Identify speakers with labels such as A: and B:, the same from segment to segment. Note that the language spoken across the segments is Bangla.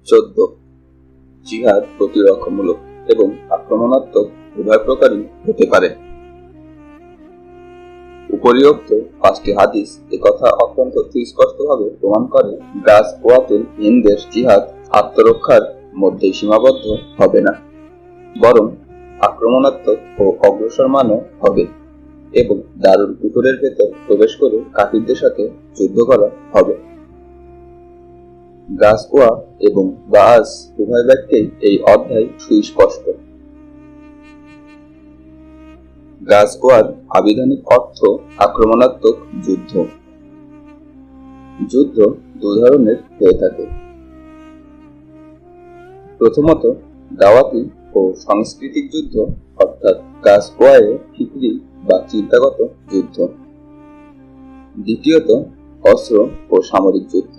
A: 14 জিহাদ প্রতিরক্ষামূলক এবং আক্রমণাত্মক উভয় প্রকারই হতে পারে। উপরিউক্ত 5টি হাদিস একথা অত্যন্ত সুস্পষ্টভাবে প্রমাণ করে গাজওয়াতুল হিন্দের জিহাদ আত্মরক্ষার মধ্যে সীমাবদ্ধ হবে না, বরং আক্রমণাত্মক ও অগ্রসরমানও হবে এবং দারুল কুফরের ভেতর প্রবেশ করে কাফিরদের সাথে যুদ্ধ করা হবে। গাজওয়া এবং বাআস উভয় বাক্যেই এই অধ্যায় সুস্পষ্ট। গাজওয়ার আবিধানিক অর্থ আক্রমণাত্মক যুদ্ধ। যুদ্ধ দু ধরনের হয়ে থাকে। প্রথমত দাওয়াতি ও সাংস্কৃতিক যুদ্ধ, অর্থাৎ গাজওয়ায়ে ফিকরি বা চিন্তাগত যুদ্ধ। দ্বিতীয়ত অস্ত্র ও সামরিক যুদ্ধ।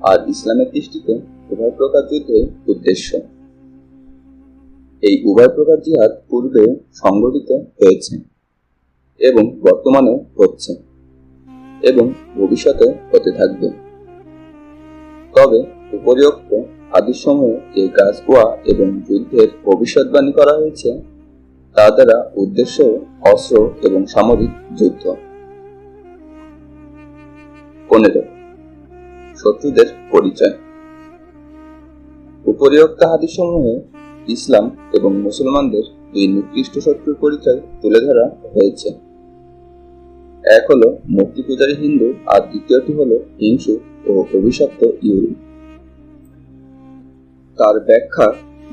A: আর ইসলামের দৃষ্টিতে উভয় প্রকার যুদ্ধই উদ্দেশ্য। এই উভয় প্রকার জিহাদ পূর্বে সংগঠিত হয়েছে এবং বর্তমানে হচ্ছে এবং ভবিষ্যতে হতে থাকবে। তবে উপরিউক্ত হাদিসসমূহে যে গাজওয়া এবং যুদ্ধের ভবিষ্যৎবাণী করা হয়েছে তা দ্বারা উদ্দেশ্য অস্ত্র এবং সামরিক যুদ্ধ। 15 শত্রুদের পরিচয়। উপরিউক্ত হাদিসসমূহে ইসলাম এবং মুসলমানদের দুই নিকৃষ্ট শত্রুর পরিচয় তুলে ধরা হয়েছে। এক হলো মূর্তি পূজারী হিন্দু, আর দ্বিতীয়টি হলো হিংসু ও অভিশপ্ত ইহুদি। তার ব্যাখ্যা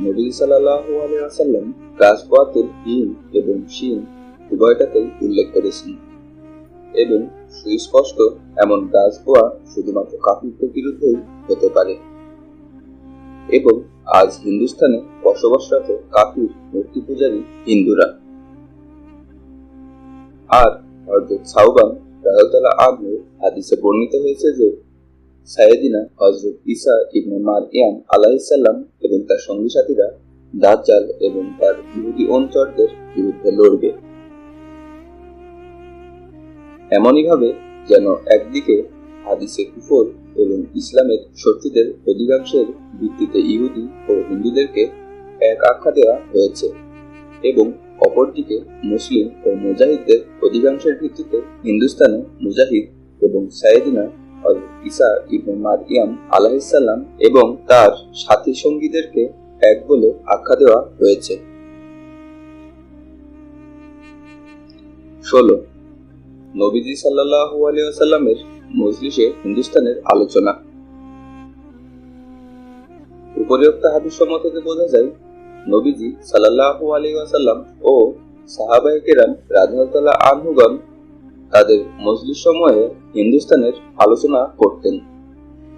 A: নবী সাল্লাল্লাহু আলাইহি ওয়াসাল্লাম গাজওয়াতুল হিন্দ এবং শিন উভয়টাতেই উল্লেখ করেছেন এবং সুস্পষ্ট এমন গাজওয়া শুধুমাত্র কাফিরদের বিরুদ্ধেই হতে পারে এবং আজ হিন্দুস্তানে বসবাসরত কাফির মূর্তি পূজারী হিন্দুরা। আর হযরত সাওবান রাদিয়াল্লাহু আনহু হাদিসে বর্ণিত হয়েছে যে সাইয়েদিনা হযরত ঈসা ইবনে মারইয়াম আলাইহিস সালাম এবং তার সঙ্গী সাথীরা দাজ্জাল এবং তার ইহুদি অনুচরদের বিরুদ্ধে লড়বে। এমনই ভাবে যেন একদিকে হাদিসে কুফর এবং ইসলামের শত্রুদের অধিকাংশের ভিত্তিতে ইহুদি ও হিন্দুদেরকে এক আখ্যা দেওয়া হয়েছে এবং অপরদিকে মুসলিম ও মুজাহিদদের অধিকাংশের ভিত্তিতে হিন্দুস্তানে মুজাহিদ এবং সাইয়েদিনা হযরত ঈসা ইবনে মারইয়াম আলাইহিস সালাম এবং তার সাথী সঙ্গীদেরকে এক বলে আখ্যা দেওয়া হয়েছে। 16 নবীজি সাল্লাল্লাহু আলাইহি ওয়াসাল্লামের মজলিসে হিন্দুস্তানের আলোচনা। উপরিউক্ত হাদিসসমূহ থেকে বোঝা যায় নবীজি সাল্লাল্লাহু আলাইহি ওয়াসাল্লাম ও সাহাবায়ে কেরাম রাদিয়াল্লাহু আনহুগণ তাদের মজলিস সমূহে হিন্দুস্তানের আলোচনা করতেন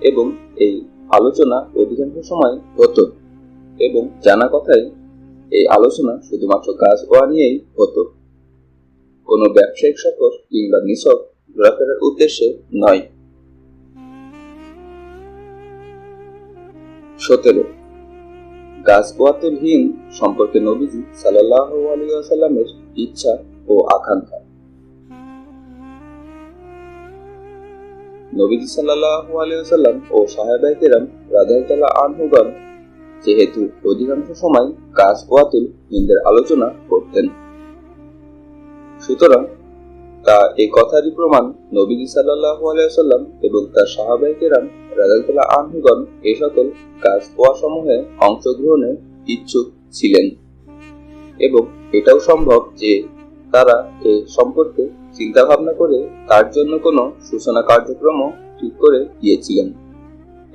A: এবং এই আলোচনা অধিকাংশ সময় হতো এবং জানা কথাই এই আলোচনা শুধুমাত্র গাজওয়া নিয়েই হতো, কোনো ব্যবসায়িক সফর কিংবা নিছক ঘোরাফেরার উদ্দেশ্যে নয়। 17 গাজওয়াতুল হিন্দ সম্পর্কে নবীজি সাল্লাল্লাহু আলাইহি ওয়াসাল্লামের ইচ্ছা ও আকাঙ্ক্ষা। নবীজি সাল্লাল্লাহু আলাইহি ওয়াসাল্লাম ও সাহাবায়ে কেরাম রাদিয়াল্লাহু আনহুগণ যেহেতু অধিকাংশ সময় গাজওয়াতুল হিন্দের আলোচনা করতেন, সুতরাং তা এই কথারই প্রমাণ নবীজি সাল্লাল্লাহু আলাইহি ওয়াসাল্লাম এবং তার সাহাবায়ে কেরাম রাদিয়াল্লাহু আনহুগণ এই সকল গাজওয়া সমূহে অংশগ্রহণে ইচ্ছুক ছিলেন এবং এটাও সম্ভব যে তারা এ সম্পর্কে চিন্তা ভাবনা করে তার জন্য কোনো সূচনা কার্যক্রমও ঠিক করে গিয়েছিলেন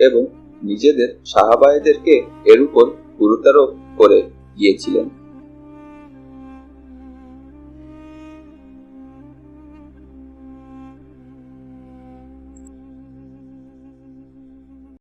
A: এবং নিজেদের সাহাবায়েদেরকে এর উপর গুরুত্বারোপ করে গিয়েছিলেন।